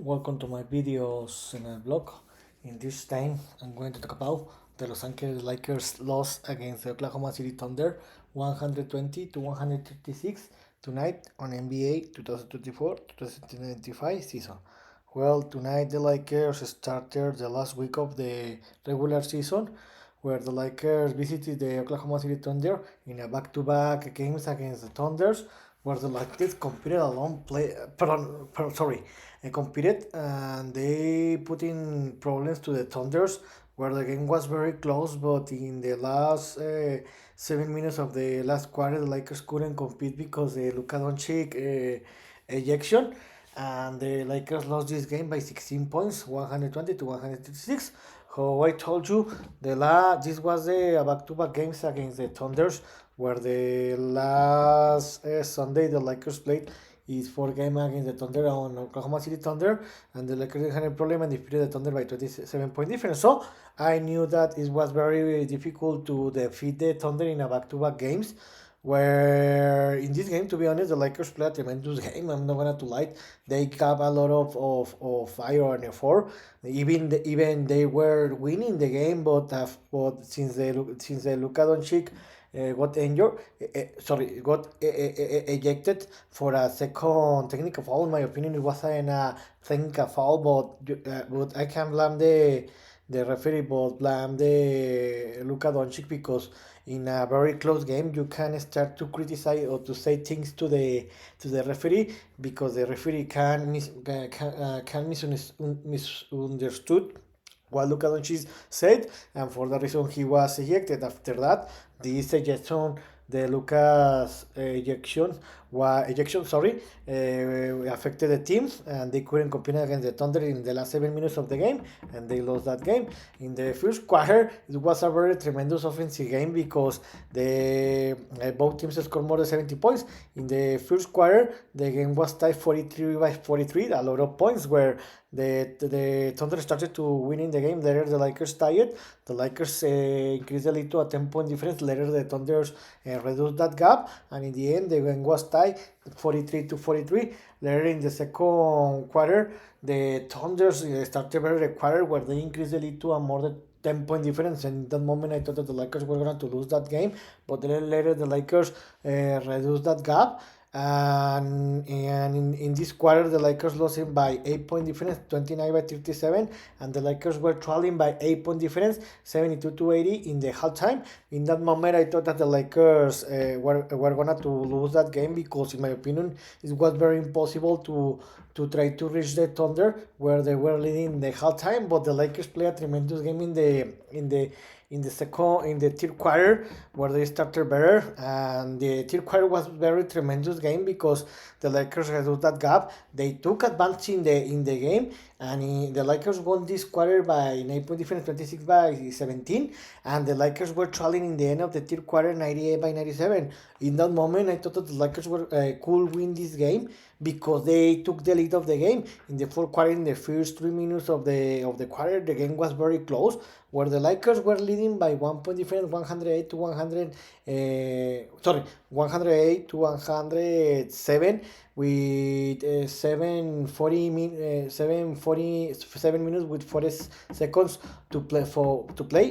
welcome to my videos in a blog. In this time, I'm going to talk about the Los Angeles Lakers loss against the Oklahoma City Thunder 120 to 136 tonight on NBA 2024-2025 season. Well, tonight the Lakers started the last week of the regular season where the Lakers visited the Oklahoma City Thunder in a back-to-back games against the Thunders where the Lakers competed alone competed and they put in problems to the Thunders where the game was very close, but in the last 7 minutes of the last quarter, the Lakers couldn't compete because the Luka Doncic ejection, and the Lakers lost this game by 16 points, 120 to 136. How I told you, this was the back-to-back games against the Thunders, where the last Sunday the Lakers played is 4 game against the Thunder on Oklahoma City Thunder, and the Lakers didn't have a problem and defeated the Thunder by 27-point difference. So I knew that it was very difficult to defeat the Thunder in a back-to-back games. Where in this game, to be honest, the Lakers played a tremendous game. I'm not gonna lie; they got a lot of fire and effort. Even they were winning the game, but since the Luka Doncic got injured, ejected for a second technical foul. In my opinion, it wasn't a technical foul, but I can't blame the referee, but blame the Luka Doncic because in a very close game you can start to criticize or to say things to the referee because the referee can misunderstood what Luka Doncic said, and for that reason he was ejected. After that, this ejection, the Lucas affected the team, and they couldn't compete against the Thunder in the last 7 minutes of the game, and they lost that game. In the first quarter, it was a very tremendous offensive game because the both teams scored more than 70 points. In the first quarter, the game was tied 43-43, a lot of points where the Thunder started to winning the game. Later, the Lakers tied. The Lakers increased the lead to a 10-point difference. Later, the Thunder reduced that gap, and in the end, the game was tied 43-43. Later, in the second quarter, the Thunder started very quarter where they increased the lead to a more than 10-point difference. And in that moment, I thought that the Lakers were going to lose that game, but then later the Lakers reduced that gap. And in this quarter, the Lakers lost it by 8-point difference, 29-37, and the Lakers were trailing by 8-point difference, 72-80 in the halftime. In that moment, I thought that the Lakers were gonna to lose that game because, in my opinion, it was very impossible to try to reach the Thunder where they were leading in the halftime. But the Lakers played a tremendous game in the third quarter where they started better, and the third quarter was very tremendous game because the Lakers reduced that gap. They took advantage in the game, and the Lakers won this quarter by 9-point difference, 26-17, and the Lakers were trailing in the end of the third quarter 98-97. In that moment, I thought that the Lakers could win this game because they took the lead of the game in the fourth quarter. In the first 3 minutes of the quarter, the game was very close, where the Lakers were leading by 1-point difference, 108 to 107, with 7 minutes with 40 seconds to play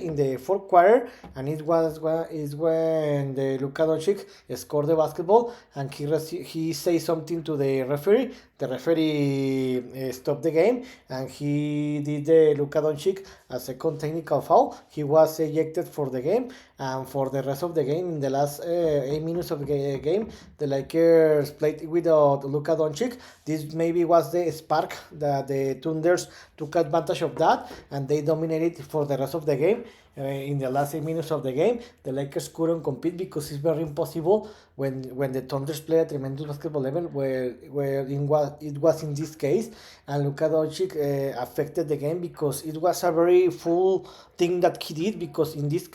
in the fourth quarter, and it was when the Luka Doncic scored the basketball, and he said something to the referee. The referee stopped the game, and he did the Luka Doncic a second technical foul. He was ejected for the game, and for the rest of the game, in the last 8 minutes of the game, the Lakers played without Luka Doncic. This maybe was the spark that the Thunders took advantage of that, and they dominated for the rest of the game. In the last 8 minutes of the game, the Lakers couldn't compete because it's very impossible when the Thunders play a tremendous basketball level, where it was in this case, and Luka Doncic affected the game because it was a very full thing that he did. Because in this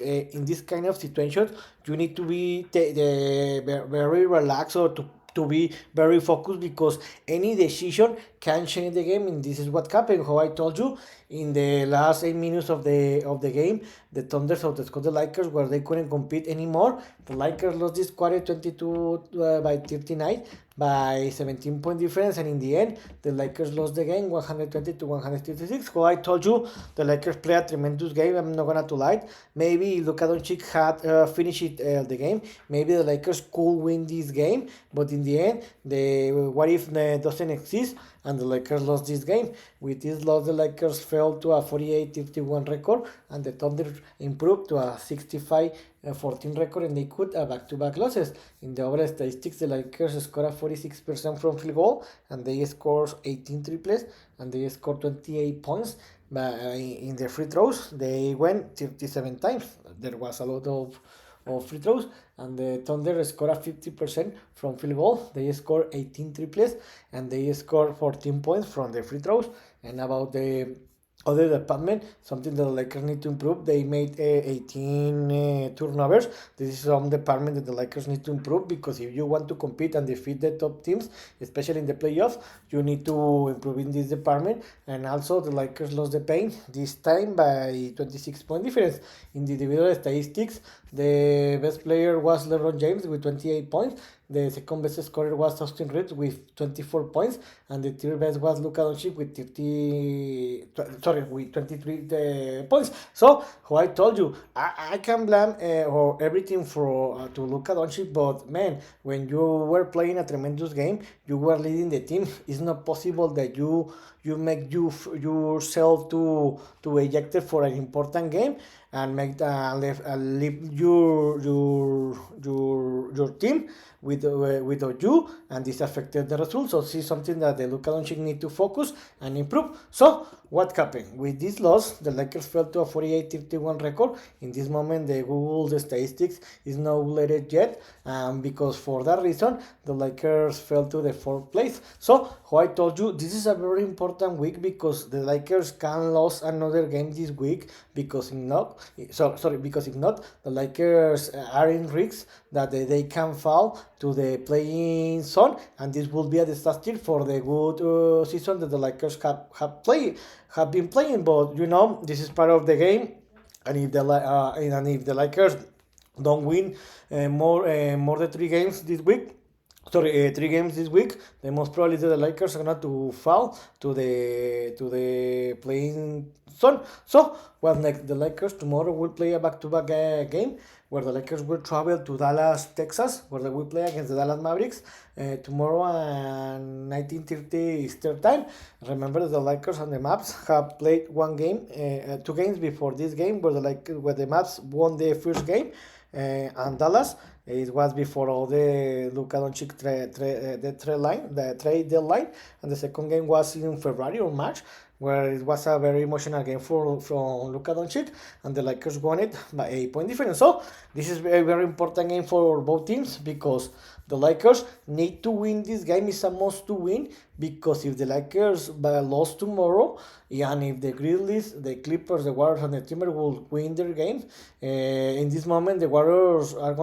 kind of situation, you need to be very relaxed or to be very focused because any decision can change the game, and this is what happened. How I told you, in the last 8 minutes of the game, the Thunder outscored the Lakers where they couldn't compete anymore. The Lakers lost this quarter 22 by 39 by 17 point difference, and in the end, the Lakers lost the game 120 to 136. Well, I told you the Lakers played a tremendous game. I'm not gonna lie. Maybe Luka Doncic had finished the game. Maybe the Lakers could win this game, but in the end, the what if doesn't exist, and the Lakers lost this game. With this loss, the Lakers fell to a 48-51 record, and the Thunder improved to a 65-14 record, and they could back-to-back losses. In the overall statistics, the Lakers scored 46% from field goal, and they scored 18 triples, and they scored 28 points. In the free throws, they went 37 times. There was a lot of free throws, and the Thunder scored 50% from field goal. They scored 18 triples, and they scored 14 points from the free throws. And about the other department, something that the Lakers need to improve, they made 18 turnovers. This is some department that the Lakers need to improve, because if you want to compete and defeat the top teams, especially in the playoffs, you need to improve in this department. And also the Lakers lost the paint this time by 26 point difference. In the individual statistics, the best player was LeBron James with 28 points. The second best scorer was Austin Reeves with 24 points, and the third best was Luka Doncic with 23 points. So, how I told you, I can blame or everything for to Luka Doncic, but man, when you were playing a tremendous game, you were leading the team. It's not possible that you make yourself to ejected for an important game and make leave your team without you, and this affected the results. So this is something that the Luka Doncic need to focus and improve. So what happened with this loss? The Lakers fell to a 48-51 record. In this moment, the statistics is not updated yet, because for that reason the Lakers fell to the 4th place. So how I told you, this is a very important week, because the Lakers can lose another game this week, because if not, the Lakers are in risk that they can fall to the playing zone, and this will be a disaster for the good season that the Lakers have been playing. But this is part of the game, and if the Lakers don't win more than 3 games this week. 3 games this week. The most probably the Lakers are going to fall to the playing zone. So, what next? The Lakers tomorrow will play a back-to-back game, where the Lakers will travel to Dallas, Texas, where they will play against the Dallas Mavericks tomorrow at 19:30 Eastern Time. Remember that the Lakers and the Mavs have played 2 games before this game, where the Mavs won the first game, and Dallas. It was before all the Luka Doncic the trade deadline, and the second game was in February or March, where it was a very emotional game from Luka Doncic, and the Lakers won it by 8 point difference. So this is a very important game for both teams, because the Lakers need to win this game. It's a must to win, because if the Lakers lost tomorrow, and if the Grizzlies, the Clippers, the Warriors, and the Timberwolves win their games, in this moment the Warriors are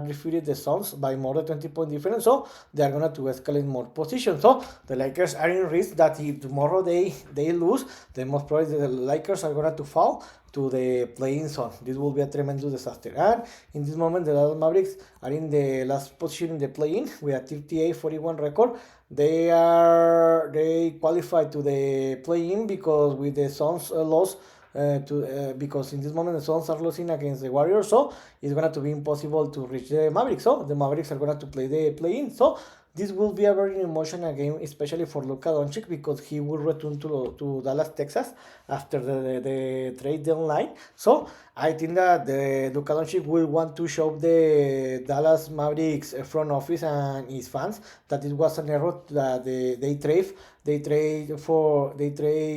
defeated the Suns by more than 20 point difference, so they are going to escalate more positions. So the Lakers are in risk that if tomorrow they lose, the most probably the Lakers are going to fall to the playing zone. This will be a tremendous disaster. And in this moment, the Dallas Mavericks are in the last position in the play-in with a 38-41 record. They qualify to the play-in, because with the Suns loss, because in this moment the Suns are losing against the Warriors, so it's going to be impossible to reach the Mavericks. So the Mavericks are going to play the play-in. So this will be a very emotional game, especially for Luka Doncic, because he will return to Dallas, Texas after the trade deadline. So I think that the Luka Doncic will want to show the Dallas Mavericks front office and his fans that it was an error that they trade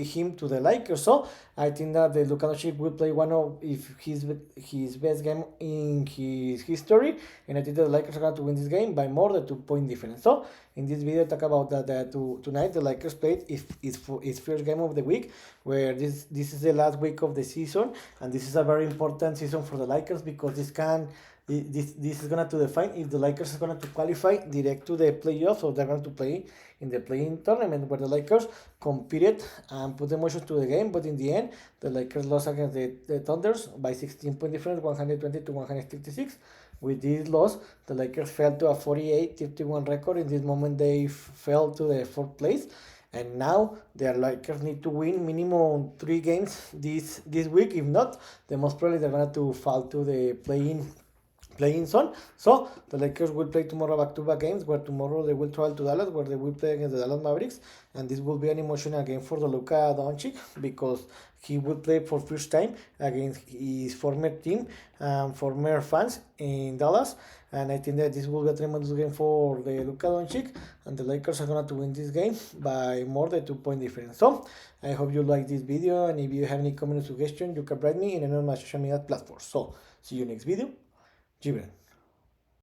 him to the Lakers. So I think that the Luka Doncic will play one of his best game in his history, and I think that the Lakers are going to win this game by more than 2 point difference. So in this video, talk about that tonight the Lakers played its first game of the week, where this is the last week of the season, and this is a very important season for the Lakers, because this is going to define if the Lakers are going to qualify direct to the playoffs, or they're going to play in the playing tournament, where the Lakers competed and put emotion to the game. But in the end, the Lakers lost against the Thunders by 16 point difference, 120 to 136. with this loss, the Lakers fell to a 48-51 record. In this moment, they fell to the fourth place, and now the Lakers need to win minimum 3 games this week. If not, then most probably they're gonna to fall to the playing zone. So the Lakers will play tomorrow back-to-back games, where tomorrow they will travel to Dallas, where they will play against the Dallas Mavericks, and this will be an emotional game for the Luka Doncic, because he will play for first time against his former team, former fans in Dallas, and I think that this will be a tremendous game for the Luka Doncic, and the Lakers are going to win this game by more than 2 point difference. So I hope you like this video, and if you have any comment or suggestion, you can write me in any of my social media platforms. So see you next video. Gibran.